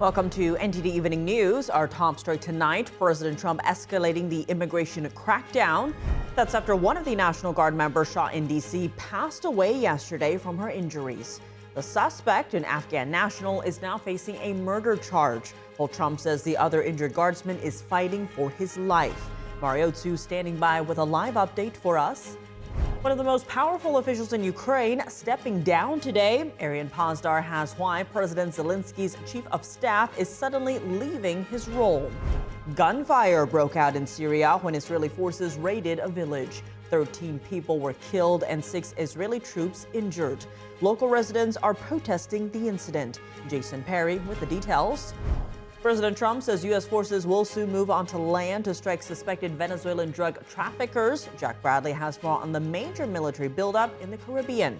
Welcome to NTD Evening News. Our top story tonight, President Trump escalating the immigration crackdown. That's after one of the National Guard members shot in D.C. passed away yesterday from her injuries. The suspect, an Afghan national, is now facing a murder charge, while Trump says the other injured guardsman is fighting for his life. Mario Tsu standing by with a live update for us. One of the most powerful officials in Ukraine stepping down today. Arian Pazdar has why President Zelensky's chief of staff is suddenly leaving his role. Gunfire broke out in Syria when Israeli forces raided a village. 13 people were killed and 6 Israeli troops injured. Local residents are protesting the incident. Jason Perry with the details. President Trump says U.S. forces will soon move onto land to strike suspected Venezuelan drug traffickers. Jack Bradley has more on the major military buildup in the Caribbean.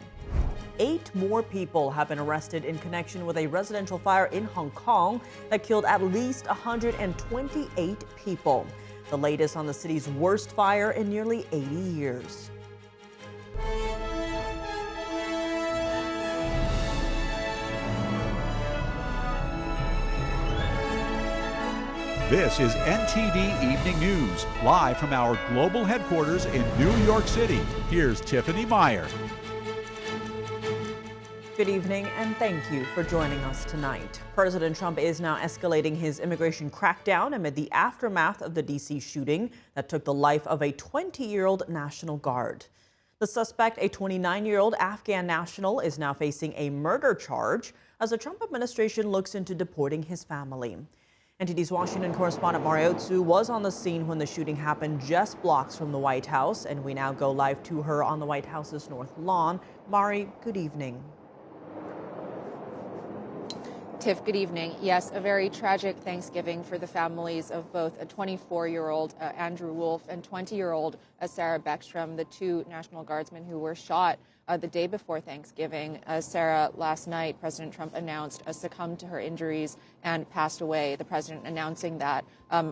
8 more people have been arrested in connection with a residential fire in Hong Kong that killed at least 128 people. The latest on the city's worst fire in nearly 80 years. This is NTD Evening News, live from our global headquarters in New York City. Here's Tiffany Meyer. Good evening and thank you for joining us tonight. President Trump is now escalating his immigration crackdown amid the aftermath of the D.C. shooting that took the life of a 20-year-old National Guard. The suspect, a 29-year-old Afghan national, is now facing a murder charge as the Trump administration looks into deporting his family. NTD's Washington correspondent Mario Tsu was on the scene when the shooting happened just blocks from the White House, and we now go live to her on the White House's North Lawn. Mari, good evening. Tiff, good evening. Yes, a very tragic Thanksgiving for the families of both a 24-year-old Andrew Wolf and 20-year-old Sarah Beckstrom, the 2 National Guardsmen who were shot the day before Thanksgiving. Sarah, last night, President Trump announced succumbed to her injuries and passed away. The president announcing that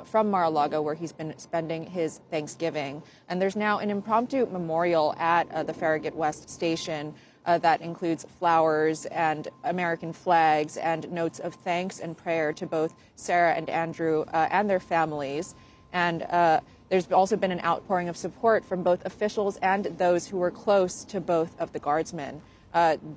from Mar-a-Lago, where he's been spending his Thanksgiving. And there's now an impromptu memorial at the Farragut West station that includes flowers and American flags and notes of thanks and prayer to both Sarah and Andrew and their families. And there's also been an outpouring of support from both officials and those who were close to both of the guardsmen.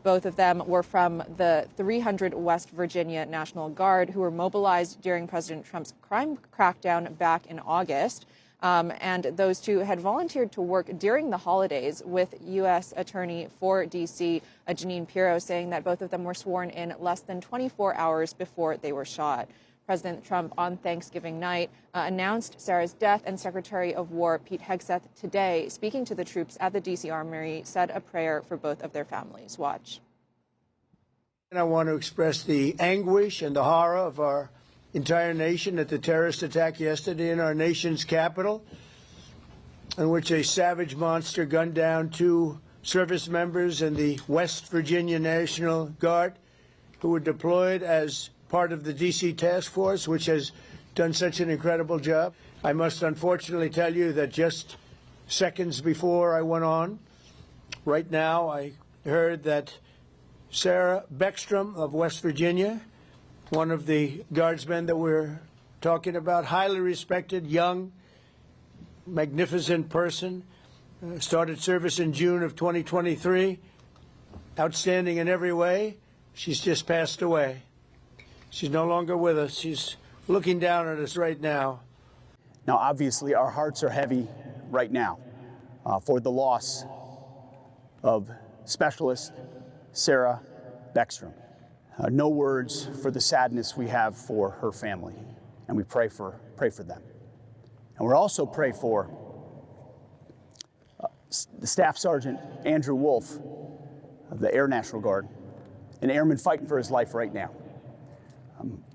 Both of them were from the 300 West Virginia National Guard, who were mobilized during President Trump's crime crackdown back in August. And those 2 had volunteered to work during the holidays with U.S. Attorney for D.C., Jeanine Pirro, saying that both of them were sworn in less than 24 hours before they were shot. President Trump on Thanksgiving night announced Sarah's death, and Secretary of War Pete Hegseth today, speaking to the troops at the D.C. Armory, said a prayer for both of their families. Watch. And I want to express the anguish and the horror of our entire nation at the terrorist attack yesterday in our nation's capital, in which a savage monster gunned down 2 service members in the West Virginia National Guard who were deployed as part of the D.C. task force, which has done such an incredible job. I must unfortunately tell you that just seconds before I went on, right now, I heard that Sarah Beckstrom of West Virginia, one of the guardsmen that we're talking about, highly respected, young, magnificent person, started service in June of 2023, outstanding in every way. She's just passed away. She's no longer with us. She's looking down at us right now. Now, obviously, our hearts are heavy right now for the loss of Specialist Sarah Beckstrom. No words for the sadness we have for her family, and we pray for them. And we're also pray for the Staff Sergeant Andrew Wolf of the Air National Guard, an airman fighting for his life right now.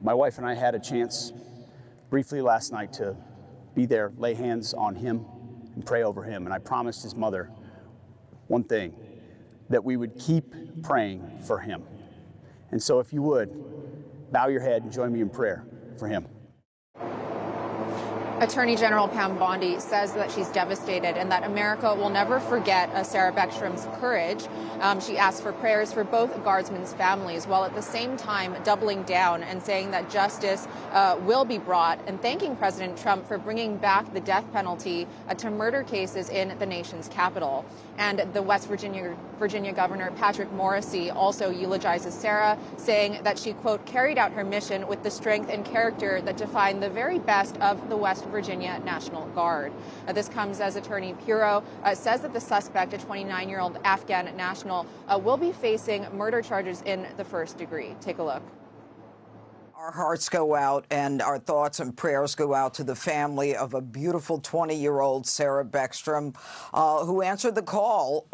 My wife and I had a chance briefly last night to be there, lay hands on him, and pray over him. And I promised his mother one thing, that we would keep praying for him. And so if you would, bow your head and join me in prayer for him. Attorney General Pam Bondi says that she's devastated and that America will never forget Sarah Beckstrom's courage. She asked for prayers for both guardsmen's families, while at the same time doubling down and saying that justice will be brought, and thanking President Trump for bringing back the death penalty to murder cases in the nation's capital. And the West Virginia Governor Patrick Morrisey also eulogizes Sarah, saying that she, quote, carried out her mission with the strength and character that define the very best of the West Virginia National Guard. This comes as Attorney Pirro says that the suspect, a 29-year-old Afghan national, will be facing murder charges in the first degree. Take a look. Our hearts go out and our thoughts and prayers go out to the family of a beautiful 20-year-old Sarah Beckstrom, who answered the call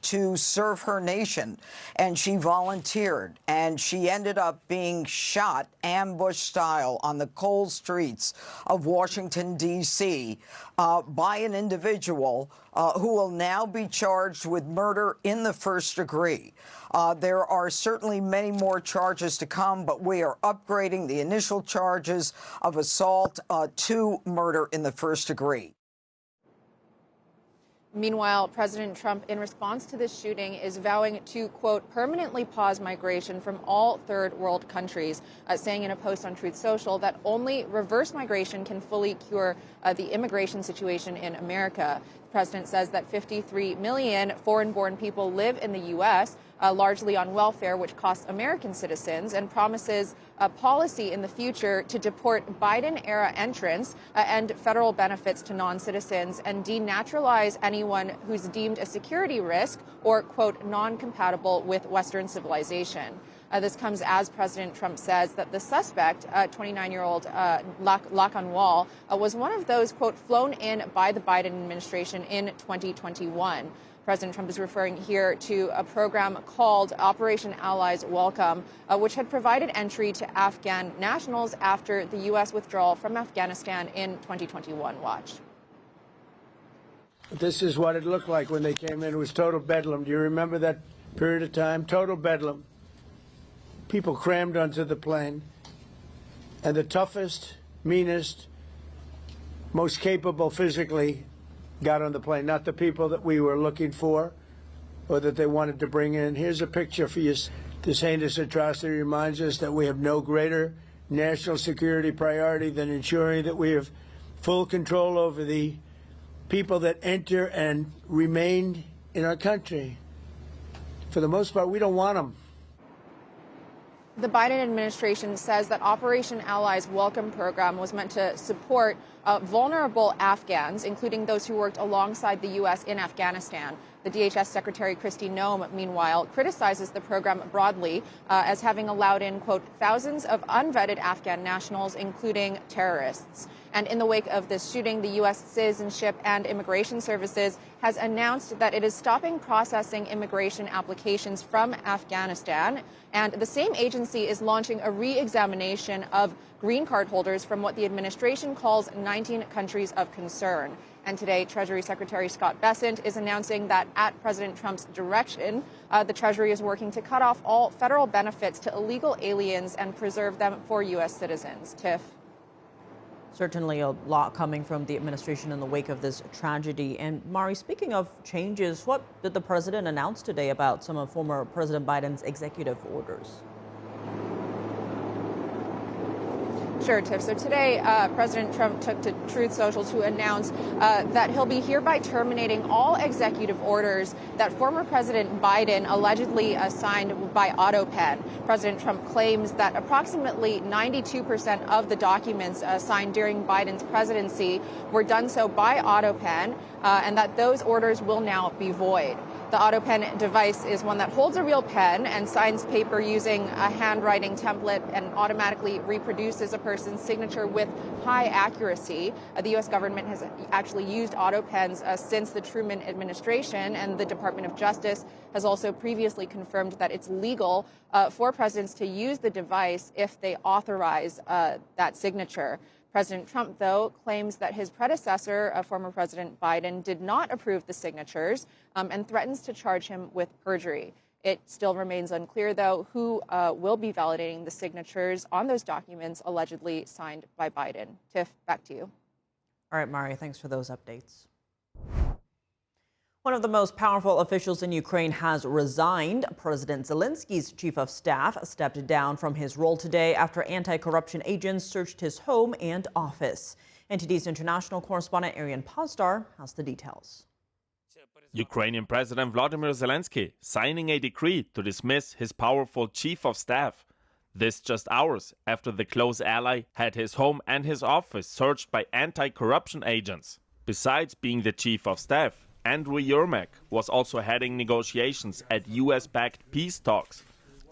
to serve her nation. And she volunteered, and she ended up being shot ambush style on the cold streets of Washington, D.C. By an individual who will now be charged with murder in the first degree. There are certainly many more charges to come, but we are upgrading the initial charges of assault to murder in the first degree. Meanwhile, President Trump, in response to this shooting, is vowing to, quote, permanently pause migration from all third world countries, saying in a post on Truth Social that only reverse migration can fully cure the immigration situation in America. The president says that 53 million foreign-born people live in the U.S., largely on welfare, which costs American citizens, and promises a policy in the future to deport Biden-era entrants and federal benefits to non-citizens and denaturalize anyone who's deemed a security risk or, quote, non-compatible with Western civilization. This comes as President Trump says that the suspect, 29-year-old Lakan Wall, was one of those, quote, flown in by the Biden administration in 2021. President Trump is referring here to a program called Operation Allies Welcome, which had provided entry to Afghan nationals after the U.S. withdrawal from Afghanistan in 2021. Watch. This is what it looked like when they came in. It was total bedlam. Do you remember that period of time? Total bedlam. People crammed onto the plane. And the toughest, meanest, most capable physically got on the plane, not the people that we were looking for or that they wanted to bring in. Here's a picture for you. This heinous atrocity reminds us that we have no greater national security priority than ensuring that we have full control over the people that enter and remain in our country. For the most part, we don't want them. The Biden administration says that Operation Allies Welcome program was meant to support vulnerable Afghans, including those who worked alongside the U.S. in Afghanistan. The DHS Secretary Kristi Noem, meanwhile, criticizes the program broadly as having allowed in, quote, thousands of unvetted Afghan nationals, including terrorists. And in the wake of this shooting, the U.S. Citizenship and Immigration Services has announced that it is stopping processing immigration applications from Afghanistan. And the same agency is launching a re-examination of green card holders from what the administration calls 19 countries of concern. And today, Treasury Secretary Scott Bessent is announcing that at President Trump's direction, the Treasury is working to cut off all federal benefits to illegal aliens and preserve them for U.S. citizens. Tiff. Certainly a lot coming from the administration in the wake of this tragedy. And Mari, speaking of changes, what did the president announce today about some of former President Biden's executive orders? Sure, Tiff. So today, President Trump took to Truth Social to announce that he'll be hereby terminating all executive orders that former President Biden allegedly signed by autopen. President Trump claims that approximately 92% of the documents signed during Biden's presidency were done so by autopen, and that those orders will now be void. The autopen device is one that holds a real pen and signs paper using a handwriting template and automatically reproduces a person's signature with high accuracy. The U.S. government has actually used autopens since the Truman administration, and the Department of Justice has also previously confirmed that it's legal for presidents to use the device if they authorize that signature. President Trump, though, claims that his predecessor, former President Biden, did not approve the signatures and threatens to charge him with perjury. It still remains unclear, though, who will be validating the signatures on those documents allegedly signed by Biden. Tiff, back to you. All right, Mari, thanks for those updates. One of the most powerful officials in Ukraine has resigned. President Zelensky's chief of staff stepped down from his role today after anti-corruption agents searched his home and office. NTD's international correspondent Arian Pazdar has the details. Ukrainian President Volodymyr Zelenskyy signing a decree to dismiss his powerful chief of staff. This just hours after the close ally had his home and his office searched by anti-corruption agents. Besides being the chief of staff, Andriy Yermak was also heading negotiations at US-backed peace talks.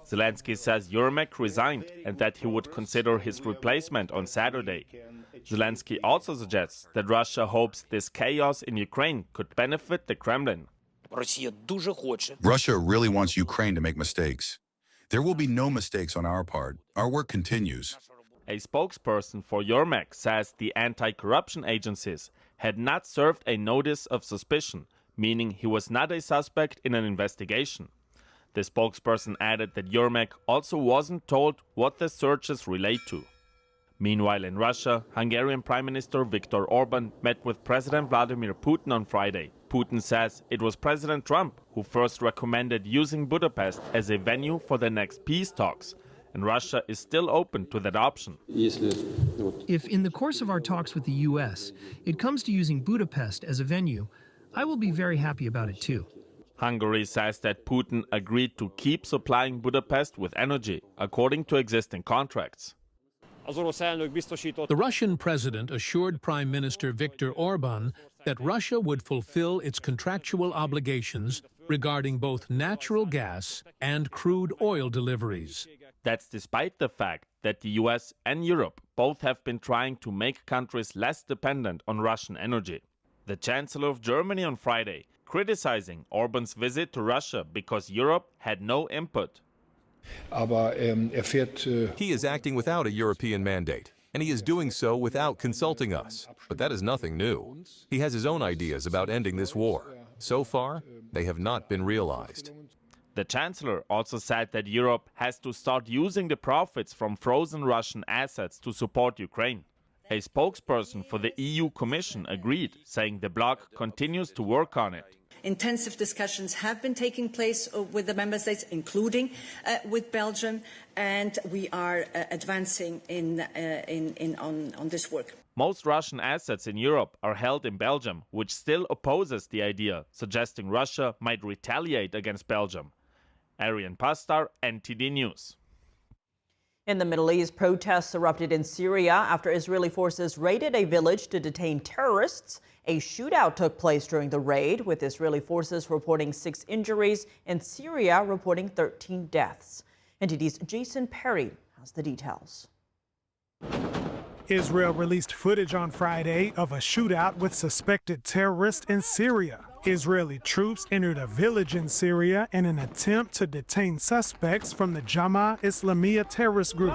Zelenskyy says Yermak resigned and that he would consider his replacement on Saturday. Zelenskyy also suggests that Russia hopes this chaos in Ukraine could benefit the Kremlin. Russia really wants Ukraine to make mistakes. There will be no mistakes on our part. Our work continues. A spokesperson for Yermak says the anti-corruption agencies had not served a notice of suspicion, meaning he was not a suspect in an investigation. The spokesperson added that Yermak also wasn't told what the searches relate to. Meanwhile, in Russia, Hungarian Prime Minister Viktor Orban met with President Vladimir Putin on Friday. Putin says it was President Trump who first recommended using Budapest as a venue for the next peace talks, and Russia is still open to that option. If in the course of our talks with the U.S., it comes to using Budapest as a venue, I will be very happy about it too. Hungary says that Putin agreed to keep supplying Budapest with energy, according to existing contracts. The Russian president assured Prime Minister Viktor Orban that Russia would fulfill its contractual obligations regarding both natural gas and crude oil deliveries. That's despite the fact that the US and Europe both have been trying to make countries less dependent on Russian energy. The Chancellor of Germany on Friday criticizing Orban's visit to Russia because Europe had no input. He is acting without a European mandate, and he is doing so without consulting us. But that is nothing new. He has his own ideas about ending this war. So far, they have not been realized. The Chancellor also said that Europe has to start using the profits from frozen Russian assets to support Ukraine. A spokesperson for the EU Commission agreed, saying the bloc continues to work on it. Intensive discussions have been taking place with the member states, including with Belgium, and we are advancing on this work. Most Russian assets in Europe are held in Belgium, which still opposes the idea, suggesting Russia might retaliate against Belgium. Arian Pazdar, NTD News. In the Middle East, protests erupted in Syria after Israeli forces raided a village to detain terrorists. A shootout took place during the raid, with Israeli forces reporting 6 injuries and Syria reporting 13 deaths. NTD's Jason Perry has the details. Israel released footage on Friday of a shootout with suspected terrorists in Syria. Israeli troops entered a village in Syria in an attempt to detain suspects from the Jamaah Islamiyah terrorist group.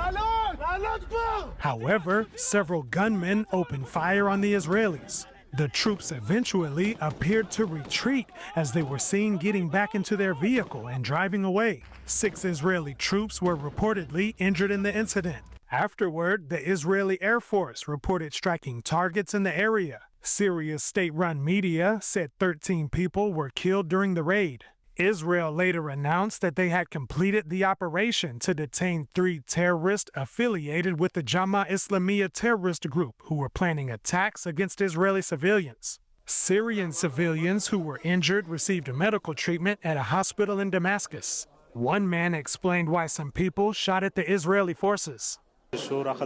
However, several gunmen opened fire on the Israelis. The troops eventually appeared to retreat as they were seen getting back into their vehicle and driving away. 6 Israeli troops were reportedly injured in the incident. Afterward, the Israeli Air Force reported striking targets in the area. Syria's state-run media said 13 people were killed during the raid. Israel later announced that they had completed the operation to detain 3 terrorists affiliated with the Jamaah Islamiyah terrorist group who were planning attacks against Israeli civilians. Syrian civilians who were injured received medical treatment at a hospital in Damascus. One man explained why some people shot at the Israeli forces. About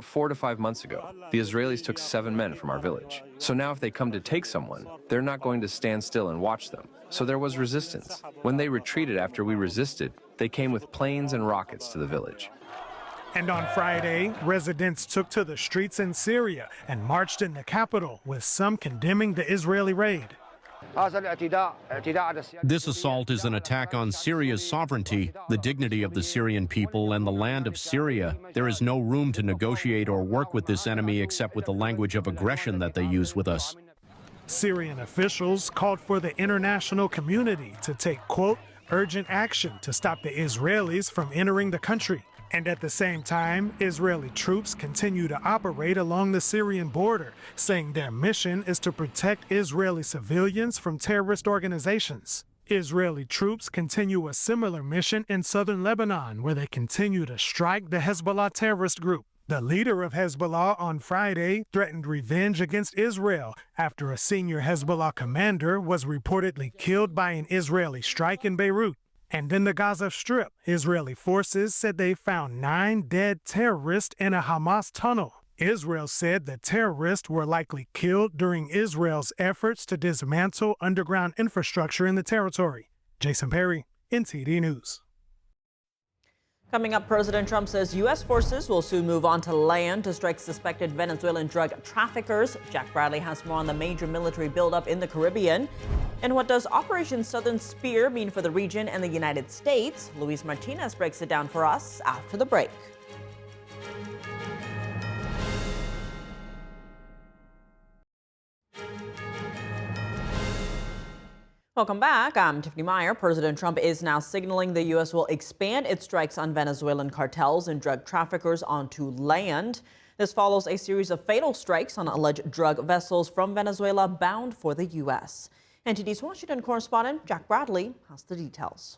4 to 5 months ago, the Israelis took 7 men from our village. So now if they come to take someone, they're not going to stand still and watch them. So there was resistance. When they retreated after we resisted, they came with planes and rockets to the village. And on Friday, residents took to the streets in Syria and marched in the capital, with some condemning the Israeli raid. This assault is an attack on Syria's sovereignty, the dignity of the Syrian people, and the land of Syria. There is no room to negotiate or work with this enemy except with the language of aggression that they use with us. Syrian officials called for the international community to take, quote, urgent action to stop the Israelis from entering the country. And at the same time, Israeli troops continue to operate along the Syrian border, saying their mission is to protect Israeli civilians from terrorist organizations. Israeli troops continue a similar mission in southern Lebanon, where they continue to strike the Hezbollah terrorist group. The leader of Hezbollah on Friday threatened revenge against Israel after a senior Hezbollah commander was reportedly killed by an Israeli strike in Beirut. And in the Gaza Strip, Israeli forces said they found 9 dead terrorists in a Hamas tunnel. Israel said the terrorists were likely killed during Israel's efforts to dismantle underground infrastructure in the territory. Jason Perry, NTD News. Coming up, President Trump says U.S. forces will soon move on to land to strike suspected Venezuelan drug traffickers. Jack Bradley has more on the major military buildup in the Caribbean. And what does Operation Southern Spear mean for the region and the United States? Luis Martinez breaks it down for us after the break. Welcome back. I'm Tiffany Meyer. President Trump is now signaling the U.S. will expand its strikes on Venezuelan cartels and drug traffickers onto land. This follows a series of fatal strikes on alleged drug vessels from Venezuela bound for the U.S. NTD's Washington correspondent Jack Bradley has the details.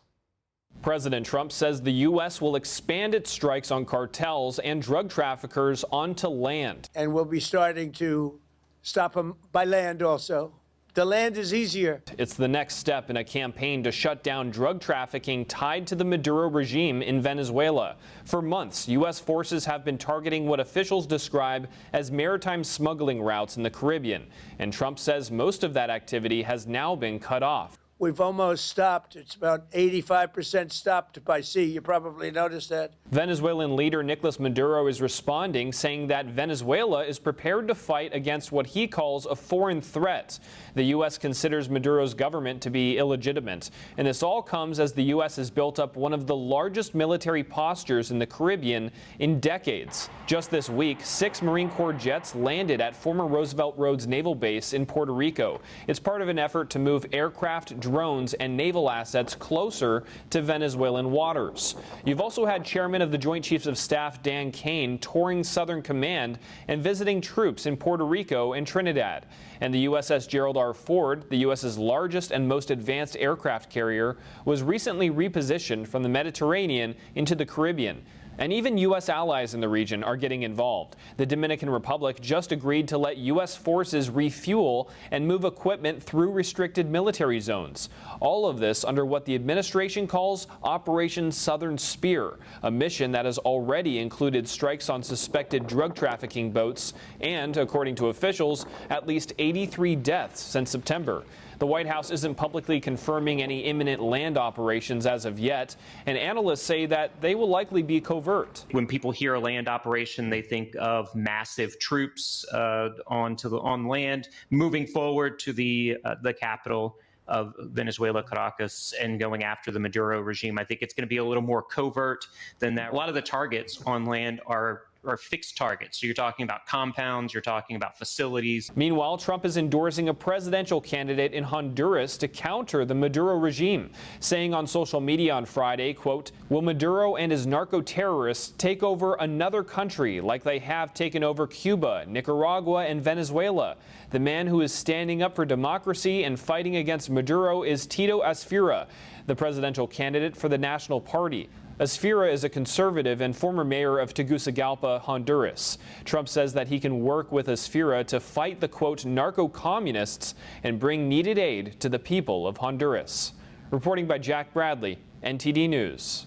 President Trump says the U.S. will expand its strikes on cartels and drug traffickers onto land. And we'll be starting to stop them by land also. The land is easier. It's the next step in a campaign to shut down drug trafficking tied to the Maduro regime in Venezuela. For months, U.S. forces have been targeting what officials describe as maritime smuggling routes in the Caribbean. And Trump says most of that activity has now been cut off. We've almost stopped. It's about 85% stopped by sea. You probably noticed that. Venezuelan leader Nicolas Maduro is responding, saying that Venezuela is prepared to fight against what he calls a foreign threat. The U.S. considers Maduro's government to be illegitimate. And this all comes as the U.S. has built up one of the largest military postures in the Caribbean in decades. Just this week, 6 Marine Corps jets landed at former Roosevelt Roads Naval Base in Puerto Rico. It's part of an effort to move aircraft, drones, and naval assets closer to Venezuelan waters. You've also had Chairman of the Joint Chiefs of Staff Dan Kane touring Southern Command and visiting troops in Puerto Rico and Trinidad. And the USS Gerald R. Ford, the U.S.'s largest and most advanced aircraft carrier, was recently repositioned from the Mediterranean into the Caribbean. And even U.S. allies in the region are getting involved. The Dominican Republic just agreed to let U.S. forces refuel and move equipment through restricted military zones. All of this under what the administration calls Operation Southern Spear, a mission that has already included strikes on suspected drug trafficking boats and, according to officials, at least 83 deaths since September. The White House isn't publicly confirming any imminent land operations as of yet, and analysts say that they will likely be covert. When people hear a land operation, they think of massive troops on land moving forward to the capital of Venezuela, Caracas, and going after the Maduro regime. I think it's going to be a little more covert than that. A lot of the targets on land are fixed targets. So you're talking about compounds, you're talking about facilities. Meanwhile, Trump is endorsing a presidential candidate in Honduras to counter the Maduro regime, saying on social media on Friday, quote, "Will Maduro and his narco-terrorists take over another country like they have taken over Cuba, Nicaragua, and Venezuela? The man who is standing up for democracy and fighting against Maduro is Tito Asfira, the presidential candidate for the National Party. Asfira is a conservative and former mayor of Tegucigalpa, Honduras. Trump says that he can work with Asfira to fight the, quote, narco-communists and bring needed aid to the people of Honduras. Reporting by Jack Bradley, NTD News.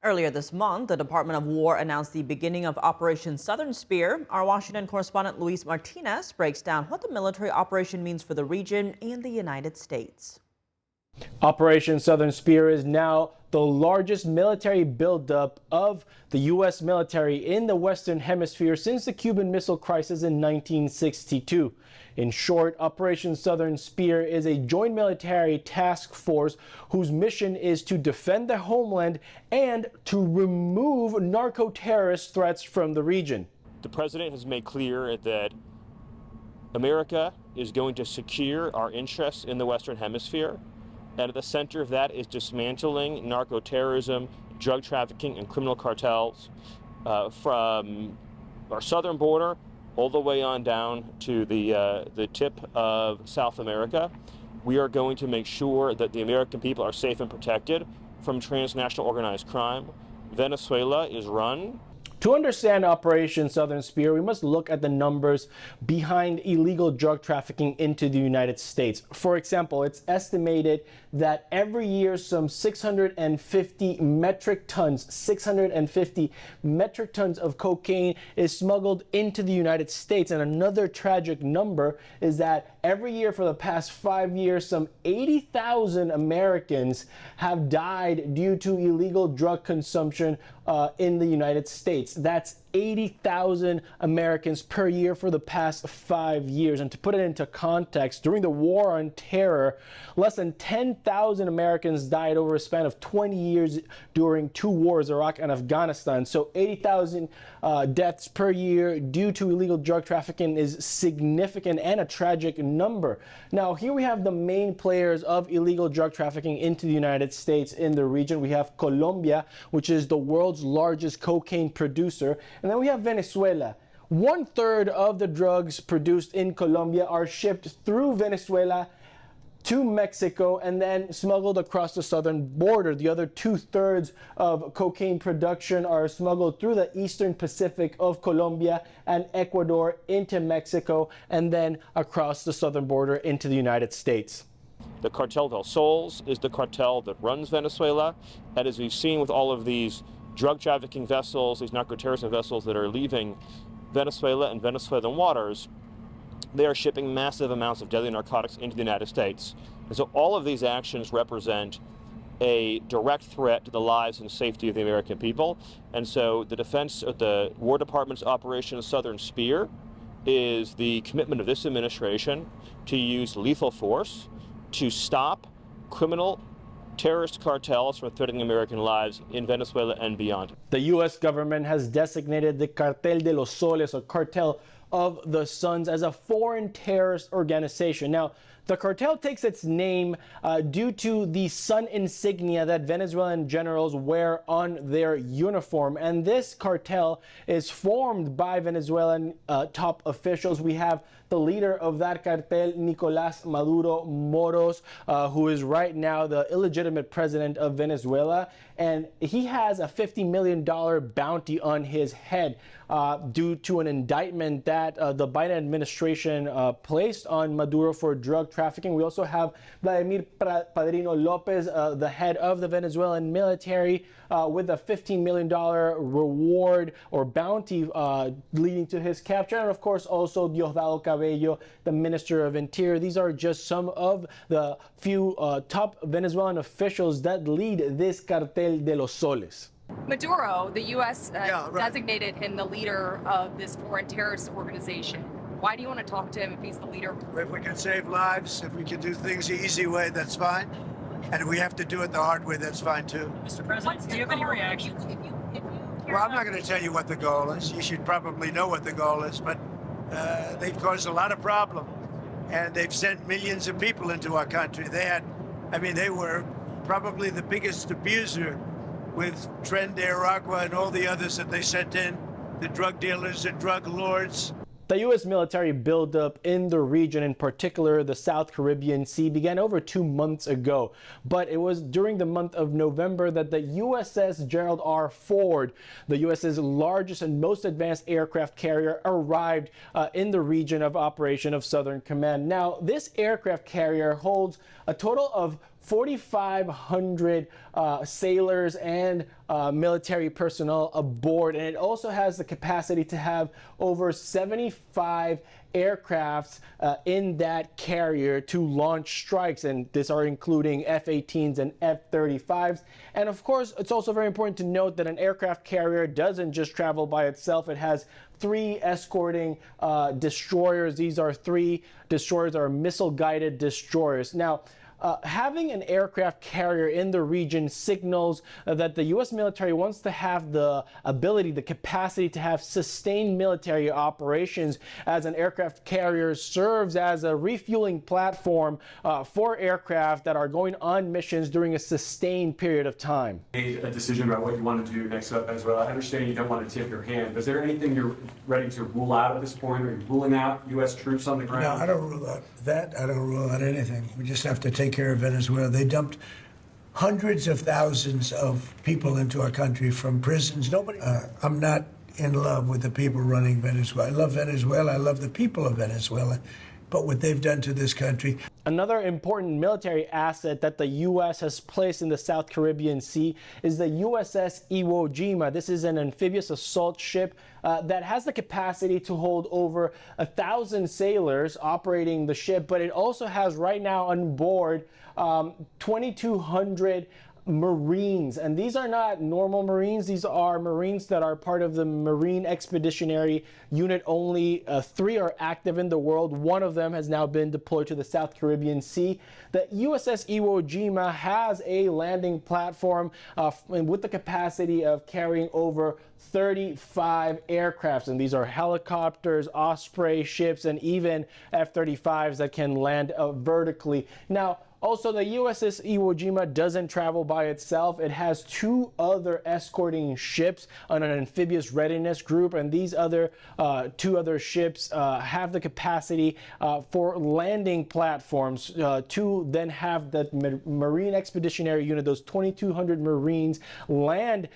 Earlier this month, the Department of War announced the beginning of Operation Southern Spear. Our Washington correspondent Luis Martinez breaks down what the military operation means for the region and the United States. Operation Southern Spear is now the largest military buildup of the U.S. military in the Western Hemisphere since the Cuban Missile Crisis in 1962. In short, Operation Southern Spear is a joint military task force whose mission is to defend the homeland and to remove narco-terrorist threats from the region. The president has made clear that America is going to secure our interests in the Western Hemisphere And at the center of that is dismantling narco-terrorism, drug trafficking, and criminal cartels from our southern border all the way on down to the tip of South America. We are going to make sure that the American people are safe and protected from transnational organized crime. Venezuela is run. To understand Operation Southern Spear, we must look at the numbers behind illegal drug trafficking into the United States. For example, it's estimated that every year some 650 metric tons of cocaine is smuggled into the United States. And another tragic number is that every year for the past 5 years, some 80,000 Americans have died due to illegal drug consumption in the United States. That's 80,000 Americans per year for the past 5 years. And to put it into context, during the war on terror, less than 10,000 Americans died over a span of 20 years during 2 wars, Iraq and Afghanistan. So 80,000 deaths per year due to illegal drug trafficking is significant and a tragic number. Now, here we have the main players of illegal drug trafficking into the United States in the region. We have Colombia, which is the world's largest cocaine producer. And then we have Venezuela. 1/3 of the drugs produced in Colombia are shipped through Venezuela to Mexico and then smuggled across the southern border. The other 2/3 of cocaine production are smuggled through the eastern Pacific of Colombia and Ecuador into Mexico and then across the southern border into the United States. The Cartel del Soles is the cartel that runs Venezuela. And as we've seen with all of these drug trafficking vessels, these narco-terrorism vessels that are leaving Venezuela and Venezuelan waters, they are shipping massive amounts of deadly narcotics into the United States. And so all of these actions represent a direct threat to the lives and safety of the American people. And so the War Department's Operation Southern Spear is the commitment of this administration to use lethal force to stop criminal terrorist cartels from threatening American lives in Venezuela and beyond. The U.S. government has designated the Cartel de los Soles, or Cartel of the Suns, as a foreign terrorist organization. Now, the cartel takes its name due to the sun insignia that Venezuelan generals wear on their uniform. And this cartel is formed by Venezuelan top officials. We have the leader of that cartel, Nicolás Maduro Moros, who is right now the illegitimate president of Venezuela. And he has a $50 million bounty on his head due to an indictment that the Biden administration placed on Maduro for drug trafficking. We also have Vladimir Padrino Lopez, the head of the Venezuelan military, with a $15 million reward or bounty leading to his capture. And of course, also Diosdado Cabello, the Minister of Interior. These are just some of the few top Venezuelan officials that lead this Cartel de los Soles. Maduro, the U.S. Designated him the leader of this foreign terrorist organization. Why do you want to talk to him if he's the leader? If we can save lives, if we can do things the easy way, that's fine. And if we have to do it the hard way, that's fine too. Mr. President, do you have any reaction? Well, I'm not going to tell you what the goal is. You should probably know what the goal is, but they've caused a lot of problem. And they've sent millions of people into our country. They were probably the biggest abuser with Tren de Aragua and all the others that they sent in, the drug dealers and drug lords. The U.S. military buildup in the region, in particular the South Caribbean Sea, began over 2 months ago. But it was during the month of November that the USS Gerald R. Ford, the U.S.'s largest and most advanced aircraft carrier, arrived in the region of Operation of Southern Command. Now, this aircraft carrier holds a total of 4,500 sailors and military personnel aboard, and it also has the capacity to have over 75 aircrafts in that carrier to launch strikes, and these are including F-18s and F-35s. And of course, it's also very important to note that an aircraft carrier doesn't just travel by itself. It has 3 escorting destroyers. These are 3 destroyers that are missile-guided destroyers. Now, having an aircraft carrier in the region signals that the U.S. military wants to have the ability, the capacity to have sustained military operations, as an aircraft carrier serves as a refueling platform for aircraft that are going on missions during a sustained period of time. Made a decision about what you want to do next up as well. I understand you don't want to tip your hand. Is there anything you're ready to rule out at this point? Are you ruling out U.S. troops on the ground? No, I don't rule out that. I don't rule out anything. We just have to take care of Venezuela. They dumped hundreds of thousands of people into our country from prisons. I'm not in love with the people running Venezuela. I love Venezuela. I love the people of Venezuela. But what they've done to this country. Another important military asset that the U.S. has placed in the South Caribbean Sea is the USS Iwo. This is an amphibious assault ship that has the capacity to hold over 1,000 sailors operating the ship, but it also has right now on board 2,200 Marines, and these are not normal Marines. These are Marines that are part of the Marine Expeditionary Unit. Only 3 are active in the world. 1 of them has now been deployed to the South Caribbean Sea. The USS Iwo Jima has a landing platform with the capacity of carrying over 35 aircrafts, and these are helicopters, Osprey ships, and even F-35s that can land vertically. Now, also, the USS Iwo Jima doesn't travel by itself. It has 2 other escorting ships on an amphibious readiness group, and these other 2 other ships have the capacity for landing platforms to then have the Marine Expeditionary Unit, those 2,200 Marines, land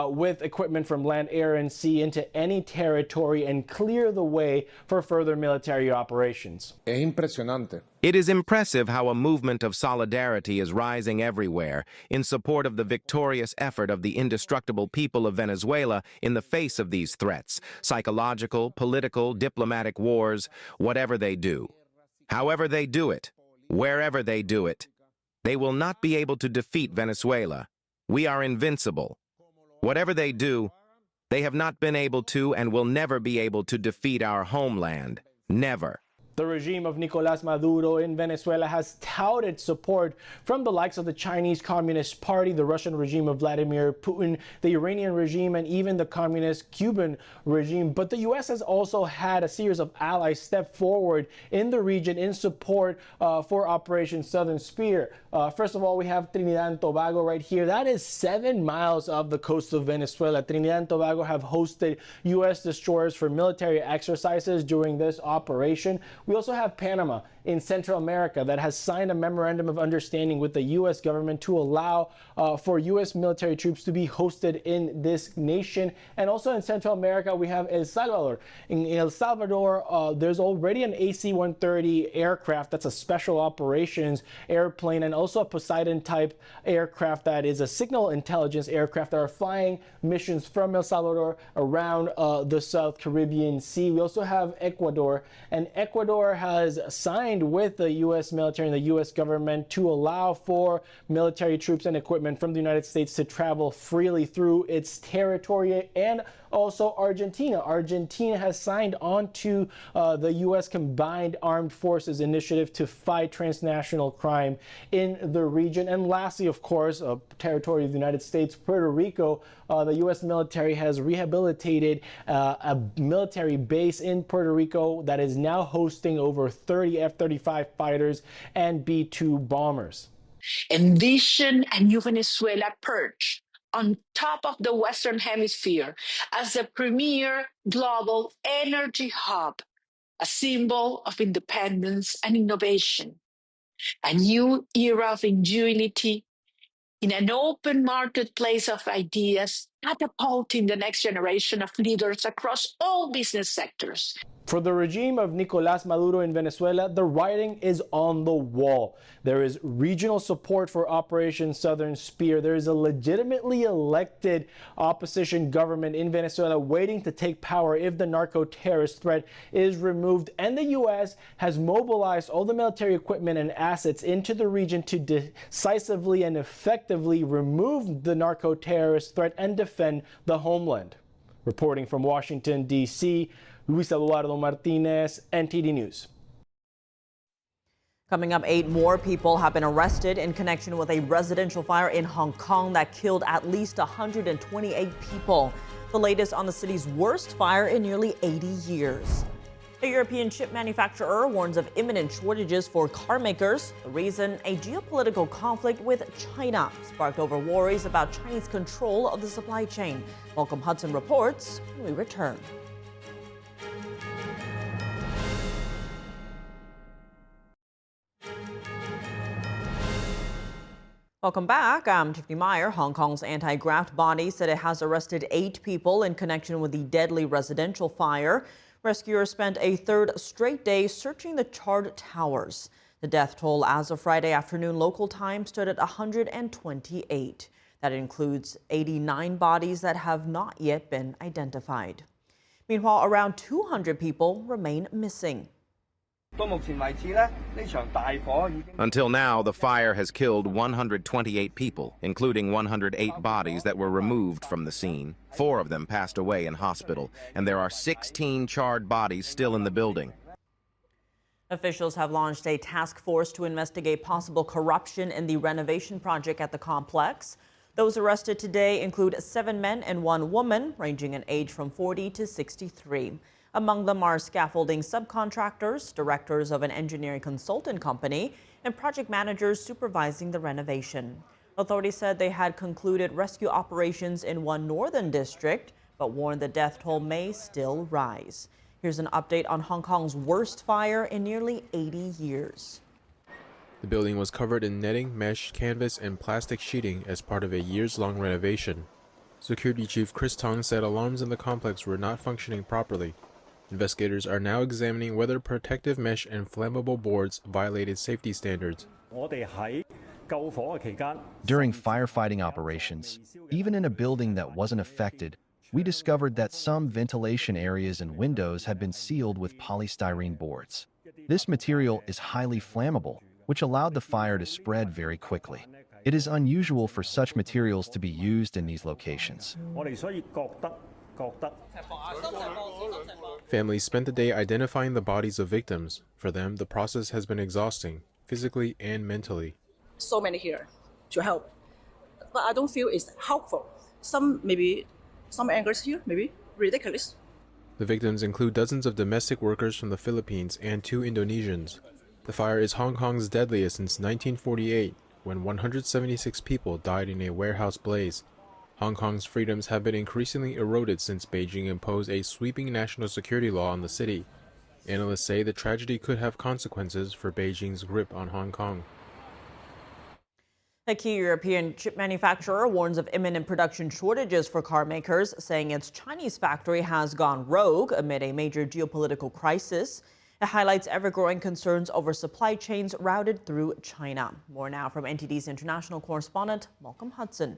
with equipment from land, air, and sea into any territory and clear the way for further military operations. Es impresionante. It is impressive how a movement of solidarity is rising everywhere in support of the victorious effort of the indestructible people of Venezuela in the face of these threats, psychological, political, diplomatic wars, whatever they do. However they do it, wherever they do it, they will not be able to defeat Venezuela. We are invincible. Whatever they do, they have not been able to and will never be able to defeat our homeland. Never. The regime of Nicolás Maduro in Venezuela has touted support from the likes of the Chinese Communist Party, the Russian regime of Vladimir Putin, the Iranian regime, and even the communist Cuban regime. But the U.S. has also had a series of allies step forward in the region in support for Operation Southern Spear. First of all, we have Trinidad and Tobago right here. That is 7 miles off the coast of Venezuela. Trinidad and Tobago have hosted U.S. destroyers for military exercises during this operation. We also have Panama in Central America that has signed a memorandum of understanding with the U.S. government to allow for U.S. military troops to be hosted in this nation. And also in Central America, we have El Salvador. In El Salvador, there's already an AC-130 aircraft that's a special operations airplane, and also a Poseidon-type aircraft that is a signal intelligence aircraft that are flying missions from El Salvador around the South Caribbean Sea. We also have Ecuador, and Ecuador has signed with the U.S. military and the U.S. government to allow for military troops and equipment from the United States to travel freely through its territory. And also Argentina. Argentina has signed on to the U.S. Combined Armed Forces Initiative to fight transnational crime in the region. And lastly, of course, a territory of the United States, Puerto Rico. The U.S. military has rehabilitated a military base in Puerto Rico that is now hosting over 30 F-35 fighters and B-2 bombers. Envision a new Venezuela perched on top of the Western Hemisphere as the premier global energy hub, a symbol of independence and innovation, a new era of ingenuity in an open marketplace of ideas, catapulting the next generation of leaders across all business sectors. For the regime of Nicolás Maduro in Venezuela, the writing is on the wall. There is regional support for Operation Southern Spear. There is a legitimately elected opposition government in Venezuela waiting to take power if the narco-terrorist threat is removed. And the U.S. has mobilized all the military equipment and assets into the region to decisively and effectively remove the narco-terrorist threat and defend the homeland. Reporting from Washington, D.C., Luis Eduardo Martinez, NTD News. Coming up, 8 more people have been arrested in connection with a residential fire in Hong Kong that killed at least 128 people. The latest on the city's worst fire in nearly 80 years. A European chip manufacturer warns of imminent shortages for car makers. The reason, a geopolitical conflict with China sparked over worries about Chinese control of the supply chain. Malcolm Hudson reports when we return. Welcome back. I'm Tiffany Meyer. Hong Kong's anti-graft body said it has arrested 8 people in connection with the deadly residential fire. Rescuers spent a third straight day searching the charred towers. The death toll as of Friday afternoon local time stood at 128. That includes 89 bodies that have not yet been identified. Meanwhile, around 200 people remain missing. Until now, the fire has killed 128 people, including 108 bodies that were removed from the scene. 4 of them passed away in hospital, and there are 16 charred bodies still in the building. Officials have launched a task force to investigate possible corruption in the renovation project at the complex. Those arrested today include 7 men and 1 woman, ranging in age from 40 to 63. Among them are scaffolding subcontractors, directors of an engineering consultant company, and project managers supervising the renovation. Authorities said they had concluded rescue operations in one northern district, but warned the death toll may still rise. Here's an update on Hong Kong's worst fire in nearly 80 years. The building was covered in netting, mesh, canvas, and plastic sheeting as part of a years-long renovation. Security Chief Chris Tong said alarms in the complex were not functioning properly. Investigators are now examining whether protective mesh and flammable boards violated safety standards. During firefighting operations, even in a building that wasn't affected, we discovered that some ventilation areas and windows had been sealed with polystyrene boards. This material is highly flammable, which allowed the fire to spread very quickly. It is unusual for such materials to be used in these locations. Families spent the day identifying the bodies of victims. For them, the process has been exhausting, physically and mentally. So many here to help, but I don't feel it's helpful. Some angers here, maybe ridiculous. The victims include dozens of domestic workers from the Philippines and 2 Indonesians. The fire is Hong Kong's deadliest since 1948, when 176 people died in a warehouse blaze. Hong Kong's freedoms have been increasingly eroded since Beijing imposed a sweeping national security law on the city. Analysts say the tragedy could have consequences for Beijing's grip on Hong Kong. A key European chip manufacturer warns of imminent production shortages for car makers, saying its Chinese factory has gone rogue amid a major geopolitical crisis. It highlights ever-growing concerns over supply chains routed through China. More now from NTD's international correspondent, Malcolm Hudson.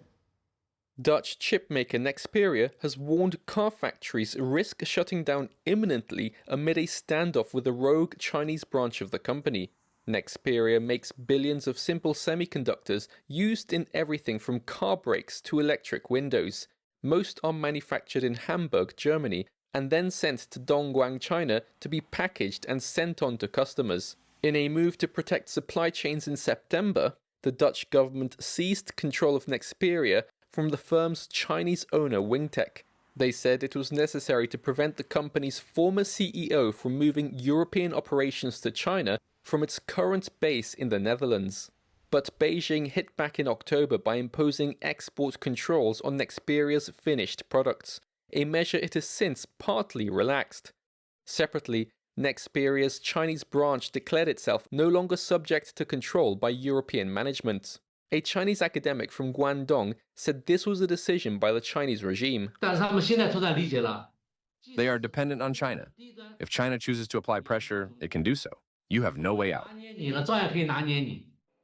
Dutch chipmaker Nexperia has warned car factories risk shutting down imminently amid a standoff with a rogue Chinese branch of the company. Nexperia makes billions of simple semiconductors used in everything from car brakes to electric windows. Most are manufactured in Hamburg, Germany, and then sent to Dongguan, China to be packaged and sent on to customers. In a move to protect supply chains in September, the Dutch government seized control of Nexperia from the firm's Chinese owner Wingtech. They said it was necessary to prevent the company's former CEO from moving European operations to China from its current base in the Netherlands. But Beijing hit back in October by imposing export controls on Nexperia's finished products, a measure it has since partly relaxed. Separately, Nexperia's Chinese branch declared itself no longer subject to control by European management. A Chinese academic from Guangdong said this was a decision by the Chinese regime. They are dependent on China. If China chooses to apply pressure, it can do so. You have no way out.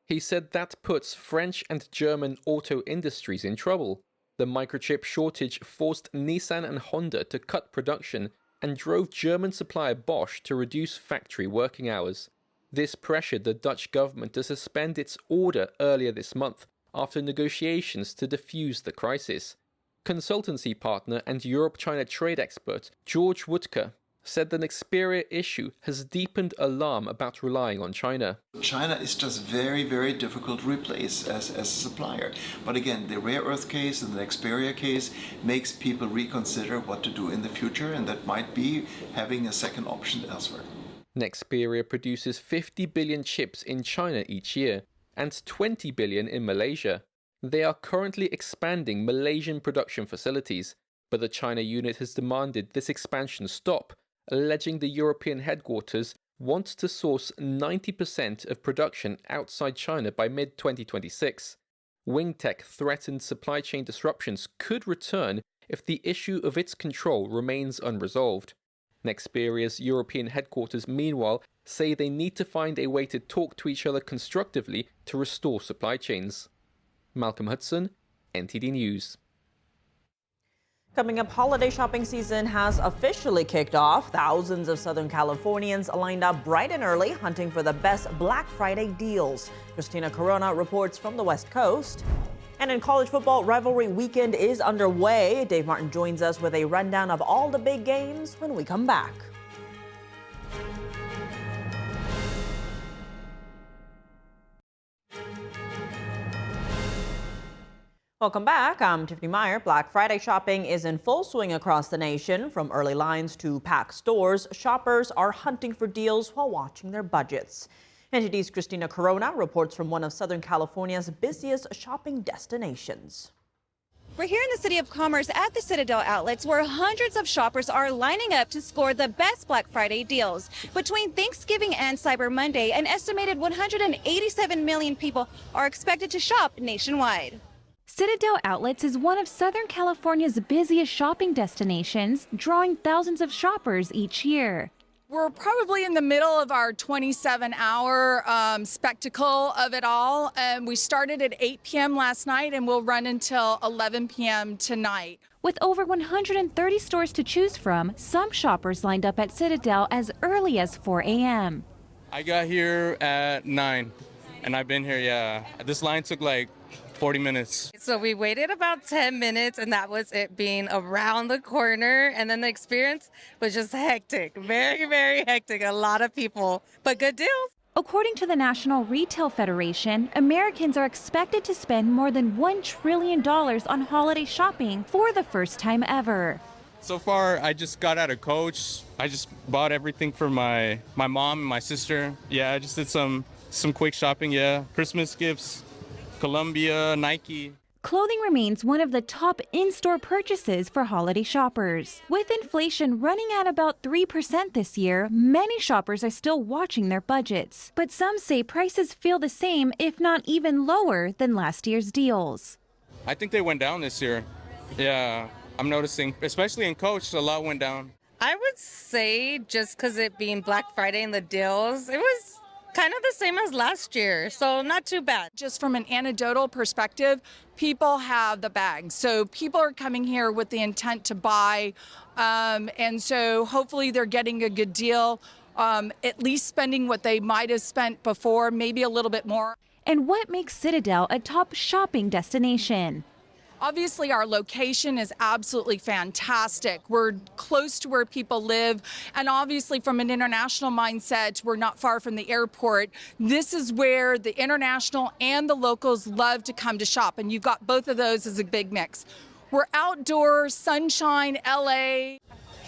He said that puts French and German auto industries in trouble. The microchip shortage forced Nissan and Honda to cut production and drove German supplier Bosch to reduce factory working hours. This pressured the Dutch government to suspend its order earlier this month after negotiations to defuse the crisis. Consultancy partner and Europe-China trade expert George Woodker said the Nexperia issue has deepened alarm about relying on China. China is just very, very difficult to replace as a supplier. But again, the rare earth case and the Nexperia case makes people reconsider what to do in the future, and that might be having a second option elsewhere. Nexperia produces 50 billion chips in China each year and 20 billion in Malaysia. They are currently expanding Malaysian production facilities, but the China unit has demanded this expansion stop, alleging the European headquarters wants to source 90% of production outside China by mid-2026. Wingtech threatened supply chain disruptions could return if the issue of its control remains unresolved. Nexperia's European headquarters, meanwhile, say they need to find a way to talk to each other constructively to restore supply chains. Malcolm Hudson, NTD News. Coming up, holiday shopping season has officially kicked off. Thousands of Southern Californians lined up bright and early, hunting for the best Black Friday deals. Christina Corona reports from the West Coast. And in college football, Rivalry weekend is underway. Dave Martin joins us with a rundown of all the big games when we come back. Welcome back. I'm Tiffany Meyer. Black Friday shopping is in full swing across the nation. From early lines to packed stores, shoppers are hunting for deals while watching their budgets. NTD's Christina Corona reports from one of Southern California's busiest shopping destinations. We're here in the City of Commerce at the Citadel outlets, where hundreds of shoppers are lining up to score the best Black Friday deals. Between Thanksgiving and Cyber Monday, an estimated 187 million people are expected to shop nationwide. Citadel Outlets is one of Southern California's busiest shopping destinations, drawing thousands of shoppers each year. We're probably in the middle of our 27-hour spectacle of it all. We started at 8 p.m. last night and we'll run until 11 p.m. tonight. With over 130 stores to choose from, some shoppers lined up at Citadel as early as 4 a.m. I got here at 9 and I've been here, This line took like 40 minutes. So we waited about 10 minutes and that was it being around the corner, and then the experience was just hectic, very, very hectic, a lot of people, but good deals. According to the National Retail Federation, Americans are expected to spend more than $1 trillion on holiday shopping for the first time ever. So far, I just got out of Coach. I just bought everything for my mom and my sister. I just did some quick shopping, Christmas gifts. Columbia, Nike. Clothing remains one of the top in-store purchases for holiday shoppers. With inflation running at about 3% this year, many shoppers are still watching their budgets. But some say prices feel the same, if not even lower, than last year's deals. I think they went down this year. I'm noticing, especially in Coach, a lot went down. I would say just because it being Black Friday and the deals, it was kind of the same as last year, so not too bad. Just from an anecdotal perspective, people have the bags. So people are coming here with the intent to buy, and so hopefully they're getting a good deal, at least spending what they might have spent before, maybe a little bit more. And what makes Citadel a top shopping destination? Obviously, our location is absolutely fantastic. We're close to where people live. And obviously, from an international mindset, we're not far from the airport. This is where the international and the locals love to come to shop. And you've got both of those as a big mix. We're outdoors, sunshine, LA.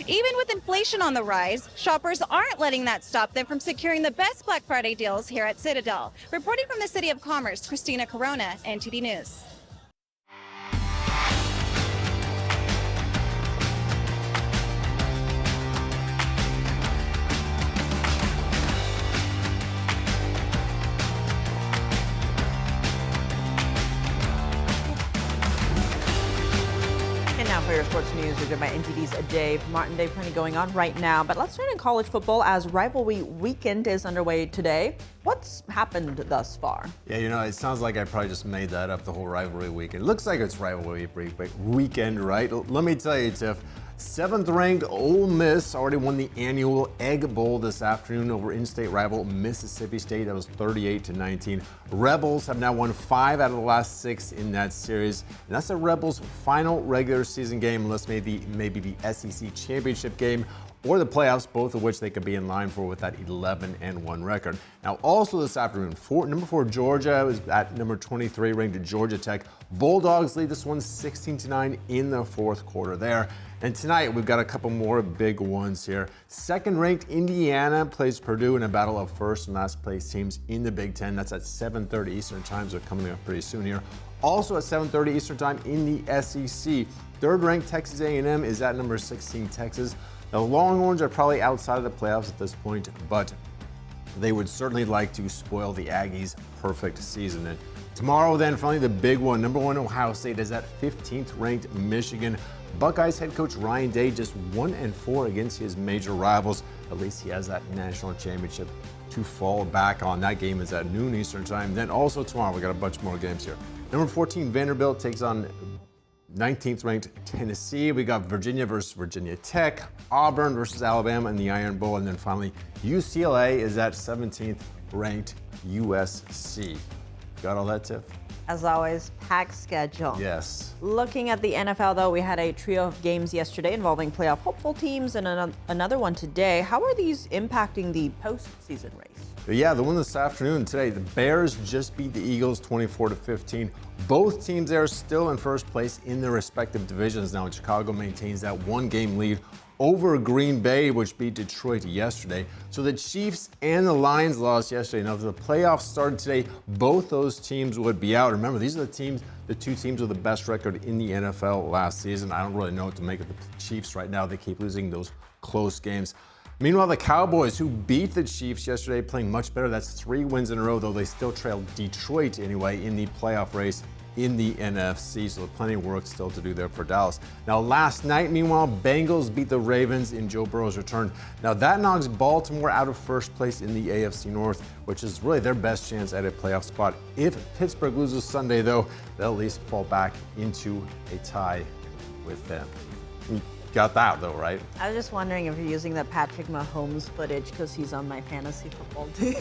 Even with inflation on the rise, shoppers aren't letting that stop them from securing the best Black Friday deals here at Citadel. Reporting from the City of Commerce, Christina Corona, NTD News. For your sports news, we're joined by NTD's Dave Martin. Dave, plenty going on right now, but let's turn in college football as Rivalry weekend is underway today. What's happened thus far? Yeah, it sounds like I probably just made that up, the whole Rivalry weekend. It looks like it's Rivalry weekend, right? Let me tell you, Tiff, 7th-ranked Ole Miss already won the annual Egg Bowl this afternoon over in-state rival Mississippi State. That was 38-19. Rebels have now won 5 out of the last 6 in that series, and that's the Rebels' final regular season game, unless maybe the SEC championship game. or the playoffs, both of which they could be in line for with that 11-1 record. Now, also this afternoon, number 4 Georgia is at number 23 ranked Georgia Tech. Bulldogs lead this one 16-9 in the fourth quarter there. And tonight, we've got a couple more big ones here. Second-ranked Indiana plays Purdue in a battle of first and last place teams in the Big Ten. That's at 7:30 Eastern Time, so coming up pretty soon here. Also at 7:30 Eastern Time in the SEC. Third-ranked Texas A&M is at number 16 Texas. The Longhorns are probably outside of the playoffs at this point, but they would certainly like to spoil the Aggies' perfect season. And tomorrow, then, finally the big one. Number 1 Ohio State is at 15th-ranked Michigan. Buckeyes head coach Ryan Day just 1-4 against his major rivals. At least he has that national championship to fall back on. That game is at noon Eastern Time. Then also tomorrow, we got a bunch more games here. Number 14 Vanderbilt takes on 19th ranked Tennessee. We got Virginia versus Virginia Tech, Auburn versus Alabama in the Iron Bowl, and then finally UCLA is at 17th ranked USC. Got all that, Tiff? As always, packed schedule. Yes. Looking at the NFL, though, we had a trio of games yesterday involving playoff hopeful teams and another one today. How are these impacting the postseason race? Yeah, the one this afternoon today, the Bears just beat the Eagles 24-15. Both teams there are still in first place in their respective divisions now. Chicago maintains that one-game lead over Green Bay, which beat Detroit yesterday. So the Chiefs and the Lions lost yesterday. Now, if the playoffs started today, both those teams would be out. Remember, these are the two teams with the best record in the NFL last season. I don't really know what to make of the Chiefs right now. They keep losing those close games. Meanwhile, the Cowboys, who beat the Chiefs yesterday, playing much better. That's 3 wins in a row, though they still trailed Detroit anyway in the playoff race in the NFC, so plenty of work still to do there for Dallas. Now, last night, meanwhile, Bengals beat the Ravens in Joe Burrow's return. Now, that knocks Baltimore out of first place in the AFC North, which is really their best chance at a playoff spot. If Pittsburgh loses Sunday, though, they'll at least fall back into a tie with them. Got that, though, right? I was just wondering if you're using that Patrick Mahomes footage because he's on my fantasy football team.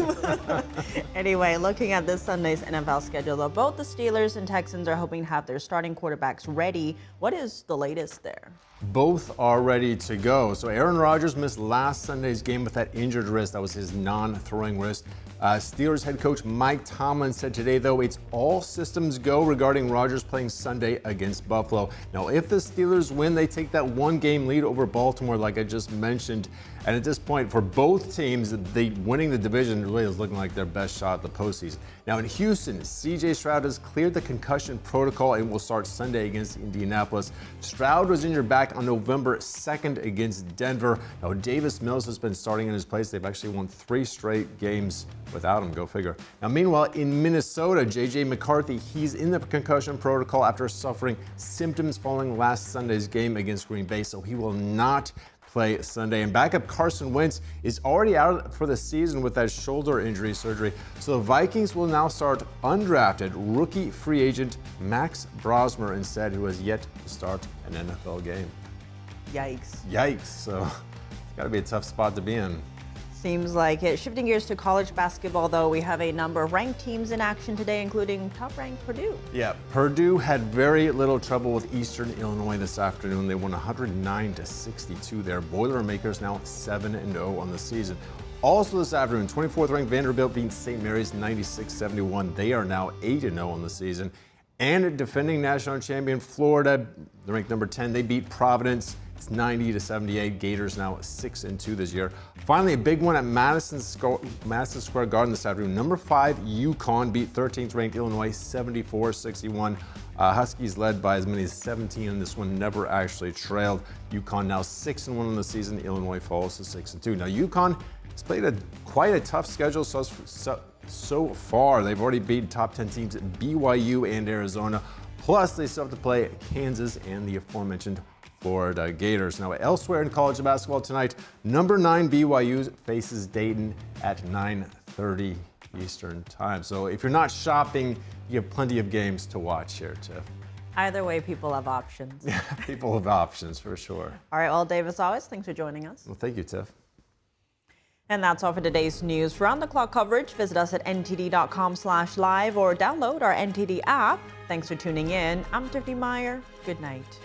Anyway, looking at this Sunday's NFL schedule, though, both the Steelers and Texans are hoping to have their starting quarterbacks ready. What is the latest there? Both are ready to go. So Aaron Rodgers missed last Sunday's game with that injured wrist. That was his non-throwing wrist. Steelers head coach Mike Tomlin said today, though, it's all systems go regarding Rodgers playing Sunday against Buffalo. Now, if the Steelers win, they take that one-game lead over Baltimore, like I just mentioned. And at this point, for both teams, winning the division really is looking like their best shot at the postseason. Now, in Houston, C.J. Stroud has cleared the concussion protocol and will start Sunday against Indianapolis. Stroud was injured back on November 2nd against Denver. Now, Davis Mills has been starting in his place. They've actually won 3 straight games without him, go figure. Now, meanwhile, in Minnesota, J.J. McCarthy, he's in the concussion protocol after suffering symptoms following last Sunday's game against Green Bay, so he will not play Sunday. And backup Carson Wentz is already out for the season with that shoulder injury surgery. So the Vikings will now start undrafted rookie free agent Max Brosmer instead, who has yet to start an NFL game. Yikes. Yikes. So it's got to be a tough spot to be in. Seems like it. Shifting gears to college basketball, though, we have a number of ranked teams in action today, including top-ranked Purdue. Yeah, Purdue had very little trouble with Eastern Illinois this afternoon. They won 109-62 there. Boilermakers now 7-0 on the season. Also this afternoon, 24th ranked Vanderbilt beat St. Mary's 96-71. They are now 8-0 on the season. And defending national champion Florida, ranked number 10, they beat Providence. It's 90-78. Gators now 6-2 this year. Finally, a big one at Madison Square Garden this afternoon. Number 5 UConn beat 13th ranked Illinois 74-61. Huskies led by as many as 17 in this one, never actually trailed. UConn now 6-1 on the season. Illinois falls to 6-2. Now UConn has played quite a tough schedule so far. They've already beaten top 10 teams at BYU and Arizona. Plus, they still have to play Kansas and the aforementioned Florida Gators. Now, elsewhere in college basketball tonight, number 9 BYU faces Dayton at 9:30 Eastern Time. So if you're not shopping, you have plenty of games to watch here, Tiff. Either way, people have options. Yeah, people have options for sure. All right, well, Dave, as always, thanks for joining us. Well, thank you, Tiff. And that's all for today's news. For round-the-clock coverage, visit us at ntd.com/live or download our NTD app. Thanks for tuning in. I'm Tiffany Meyer. Good night.